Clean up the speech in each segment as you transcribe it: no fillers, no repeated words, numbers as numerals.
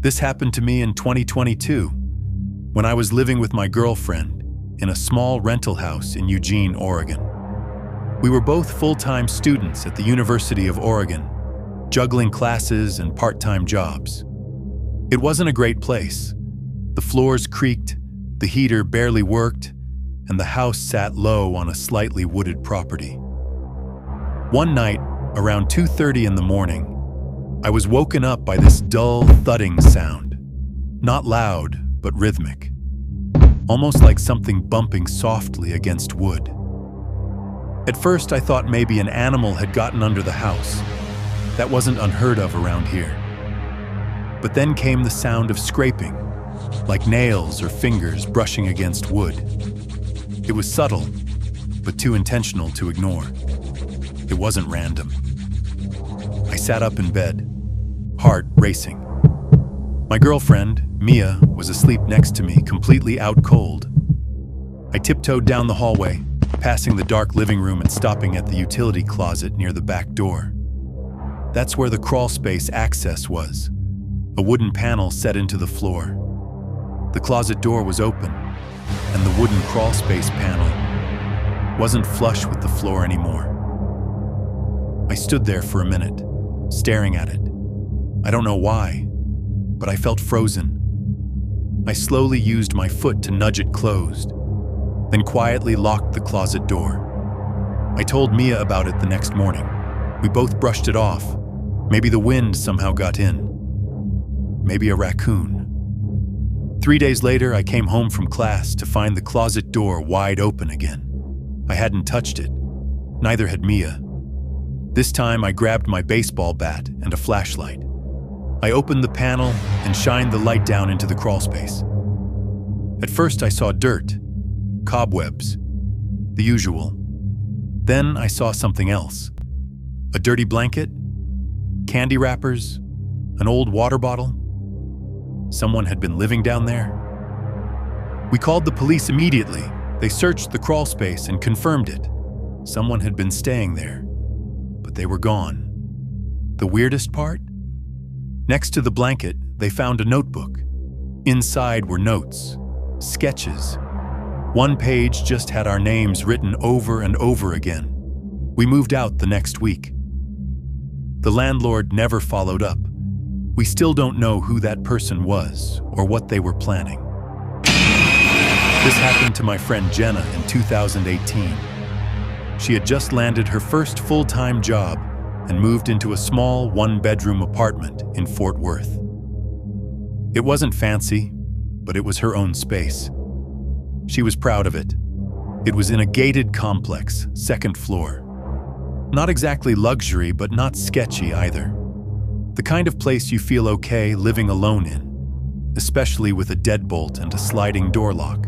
This happened to me in 2022, when I was living with my girlfriend in a small rental house in Eugene, Oregon. We were both full-time students at the University of Oregon, juggling classes and part-time jobs. It wasn't a great place. The floors creaked, the heater barely worked, and the house sat low on a slightly wooded property. One night, around 2:30 in the morning, I was woken up by this dull, thudding sound. Not loud, but rhythmic. Almost like something bumping softly against wood. At first, I thought maybe an animal had gotten under the house. That wasn't unheard of around here. But then came the sound of scraping, like nails or fingers brushing against wood. It was subtle, but too intentional to ignore. It wasn't random. I sat up in bed, heart racing. My girlfriend, Mia, was asleep next to me, completely out cold. I tiptoed down the hallway, passing the dark living room and stopping at the utility closet near the back door. That's where the crawl space access was, a wooden panel set into the floor. The closet door was open, and the wooden crawl space panel wasn't flush with the floor anymore. I stood there for a minute, staring at it. I don't know why, but I felt frozen. I slowly used my foot to nudge it closed, then quietly locked the closet door. I told Mia about it the next morning. We both brushed it off. Maybe the wind somehow got in. Maybe a raccoon. 3 days later, I came home from class to find the closet door wide open again. I hadn't touched it. Neither had Mia. This time, I grabbed my baseball bat and a flashlight. I opened the panel and shined the light down into the crawl space. At first, I saw dirt, cobwebs, the usual. Then I saw something else. A dirty blanket, candy wrappers, an old water bottle. Someone had been living down there. We called the police immediately. They searched the crawl space and confirmed it. Someone had been staying there, but they were gone. The weirdest part? Next to the blanket, they found a notebook. Inside were notes, sketches. One page just had our names written over and over again. We moved out the next week. The landlord never followed up. We still don't know who that person was or what they were planning. This happened to my friend Jenna in 2018. She had just landed her first full-time job and moved into a small one-bedroom apartment in Fort Worth. It wasn't fancy, but it was her own space. She was proud of it. It was in a gated complex, second floor. Not exactly luxury, but not sketchy either. The kind of place you feel okay living alone in, especially with a deadbolt and a sliding door lock.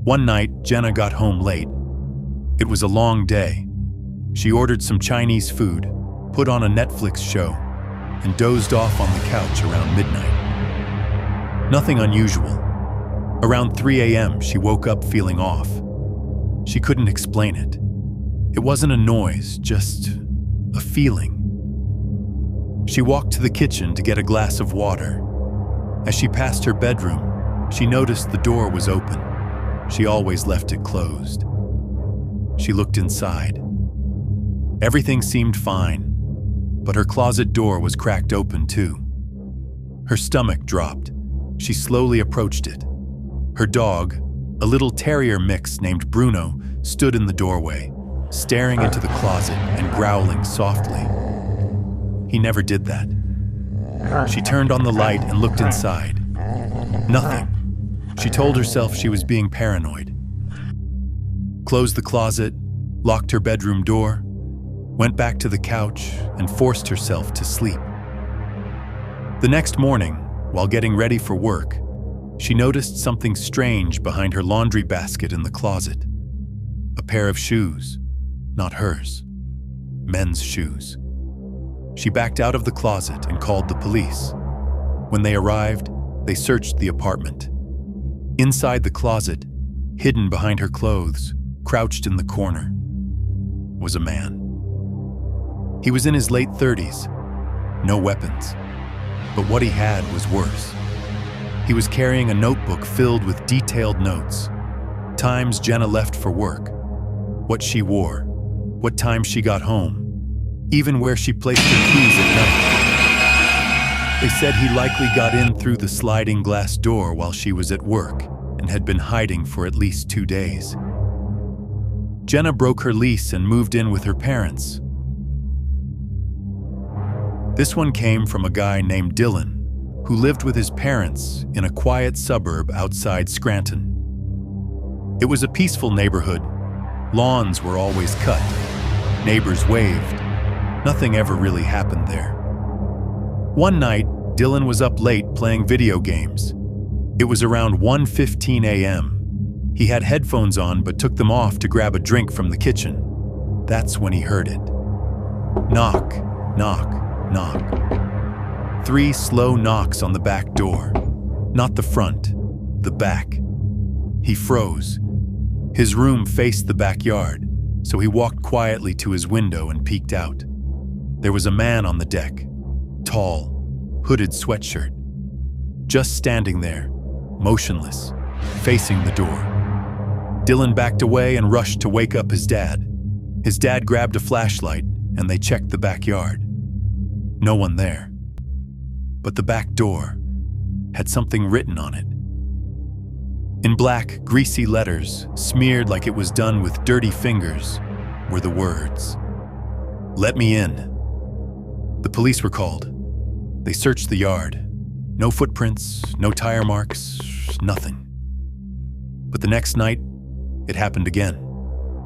One night, Jenna got home late. It was a long day. She ordered some Chinese food, put on a Netflix show, and dozed off on the couch around midnight. Nothing unusual. Around 3 a.m., she woke up feeling off. She couldn't explain it. It wasn't a noise, just a feeling. She walked to the kitchen to get a glass of water. As she passed her bedroom, she noticed the door was open. She always left it closed. She looked inside. Everything seemed fine, but her closet door was cracked open too. Her stomach dropped. She slowly approached it. Her dog, a little terrier mix named Bruno, stood in the doorway, staring into the closet and growling softly. He never did that. She turned on the light and looked inside. Nothing. She told herself she was being paranoid. Closed the closet, locked her bedroom door, went back to the couch, and forced herself to sleep. The next morning, while getting ready for work, she noticed something strange behind her laundry basket in the closet. A pair of shoes, not hers. Men's shoes. She backed out of the closet and called the police. When they arrived, they searched the apartment. Inside the closet, hidden behind her clothes, crouched in the corner, was a man. He was in his late 30s, no weapons. But what he had was worse. He was carrying a notebook filled with detailed notes. Times Jenna left for work, what she wore, what time she got home, even where she placed her keys at night. They said he likely got in through the sliding glass door while she was at work and had been hiding for at least 2 days. Jenna broke her lease and moved in with her parents. This one came from a guy named Dylan, who lived with his parents in a quiet suburb outside Scranton. It was a peaceful neighborhood. Lawns were always cut. Neighbors waved. Nothing ever really happened there. One night, Dylan was up late playing video games. It was around 1:15 a.m. He had headphones on but took them off to grab a drink from the kitchen. That's when he heard it. Knock, knock, knock. 3 slow knocks on the back door. Not the front, the back. He froze. His room faced the backyard, so he walked quietly to his window and peeked out. There was a man on the deck, tall, hooded sweatshirt, just standing there, motionless, facing the door. Dylan backed away and rushed to wake up his dad. His dad grabbed a flashlight and they checked the backyard. No one there. But the back door had something written on it. In black, greasy letters, smeared like it was done with dirty fingers, were the words, "Let me in." The police were called. They searched the yard. No footprints, no tire marks, nothing. But the next night, it happened again.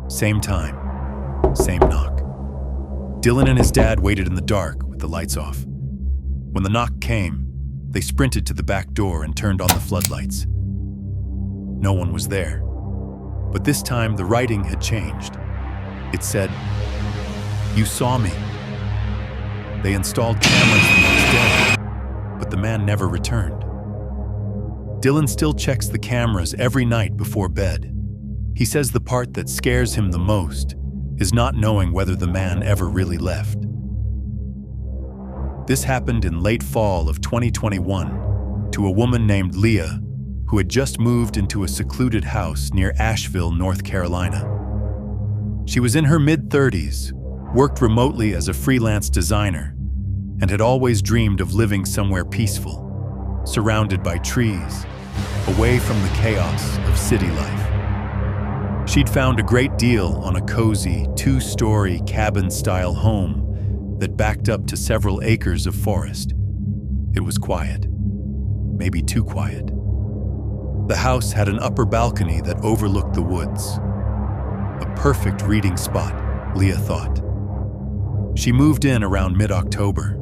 Same time, same knock. Dylan and his dad waited in the dark with the lights off. When the knock came, they sprinted to the back door and turned on the floodlights. No one was there. But this time, the writing had changed. It said, "You saw me." They installed cameras the next day, but the man never returned. Dylan still checks the cameras every night before bed. He says the part that scares him the most is not knowing whether the man ever really left. This happened in late fall of 2021 to a woman named Leah, who had just moved into a secluded house near Asheville, North Carolina. She was in her mid-30s, worked remotely as a freelance designer, and had always dreamed of living somewhere peaceful, surrounded by trees, away from the chaos of city life. She'd found a great deal on a cozy, 2-story cabin-style home that backed up to several acres of forest. It was quiet, maybe too quiet. The house had an upper balcony that overlooked the woods. A perfect reading spot, Leah thought. She moved in around mid-October.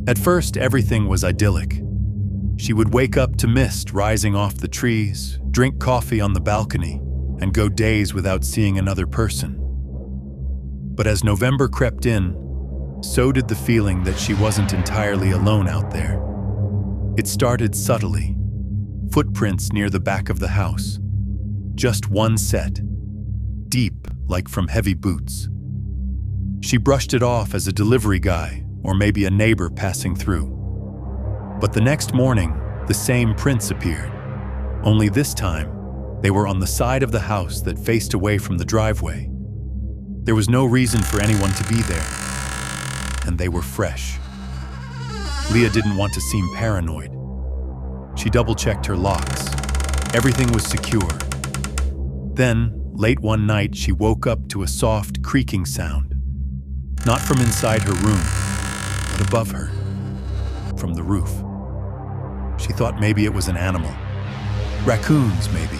At first, everything was idyllic. She would wake up to mist rising off the trees, drink coffee on the balcony, and go days without seeing another person. But as November crept in, so did the feeling that she wasn't entirely alone out there. It started subtly. Footprints near the back of the house. Just one set. Deep, like from heavy boots. She brushed it off as a delivery guy or maybe a neighbor passing through. But the next morning, the same prints appeared. Only this time, they were on the side of the house that faced away from the driveway. There was no reason for anyone to be there. And they were fresh. Leah didn't want to seem paranoid. She double-checked her locks. Everything was secure. Then, late one night, she woke up to a soft, creaking sound. Not from inside her room, but above her, from the roof. She thought maybe it was an animal. Raccoons, maybe.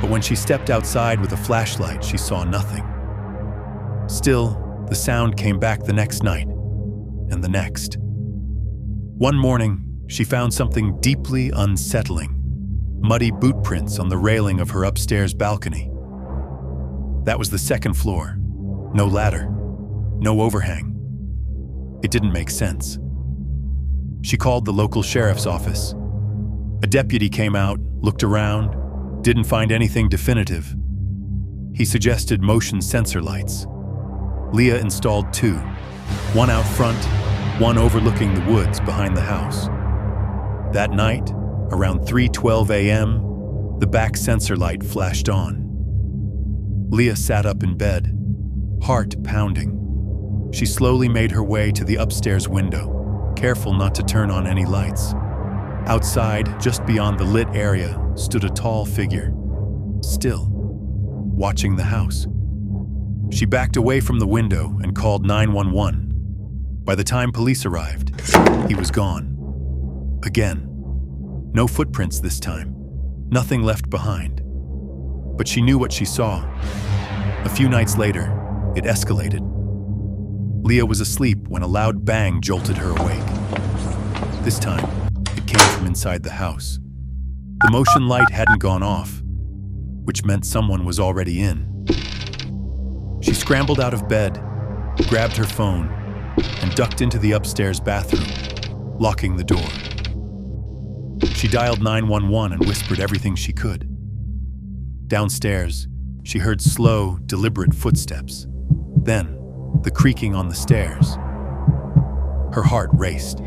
But when she stepped outside with a flashlight, she saw nothing. Still, the sound came back the next night, and the next. One morning, she found something deeply unsettling. Muddy boot prints on the railing of her upstairs balcony. That was the second floor. No ladder. No overhang. It didn't make sense. She called the local sheriff's office. A deputy came out, looked around, didn't find anything definitive. He suggested motion sensor lights. Leah installed 2, one out front one overlooking the woods behind the house. That night, around 3:12 a.m., the back sensor light flashed on. Leah sat up in bed, heart pounding. She slowly made her way to the upstairs window, careful not to turn on any lights. Outside, just beyond the lit area, stood a tall figure, still, watching the house. She backed away from the window and called 911. By the time police arrived, he was gone. Again. No footprints this time, nothing left behind. But she knew what she saw. A few nights later, it escalated. Leah was asleep when a loud bang jolted her awake. This time, it came from inside the house. The motion light hadn't gone off, which meant someone was already in. She scrambled out of bed, grabbed her phone, and ducked into the upstairs bathroom, locking the door. She dialed 911 and whispered everything she could. Downstairs, she heard slow, deliberate footsteps. Then, the creaking on the stairs. Her heart raced.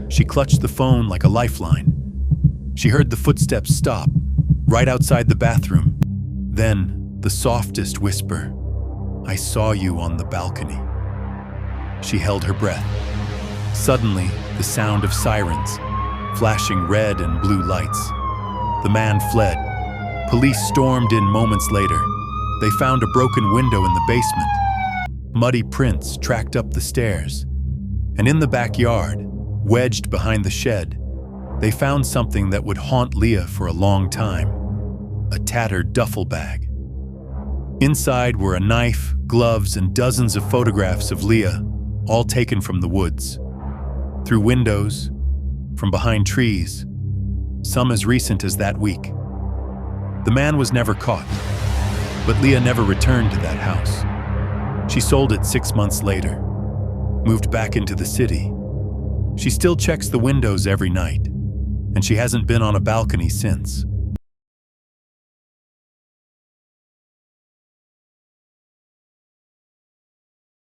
She clutched the phone like a lifeline. She heard the footsteps stop, right outside the bathroom. Then, the softest whisper, "I saw you on the balcony." She held her breath. Suddenly, the sound of sirens, flashing red and blue lights. The man fled. Police stormed in moments later. They found a broken window in the basement. Muddy prints tracked up the stairs. And in the backyard, wedged behind the shed, they found something that would haunt Leah for a long time: a tattered duffel bag. Inside were a knife, gloves, and dozens of photographs of Leah, all taken from the woods. Through windows, from behind trees, some as recent as that week. The man was never caught, but Leah never returned to that house. She sold it 6 months later, moved back into the city. She still checks the windows every night, and she hasn't been on a balcony since.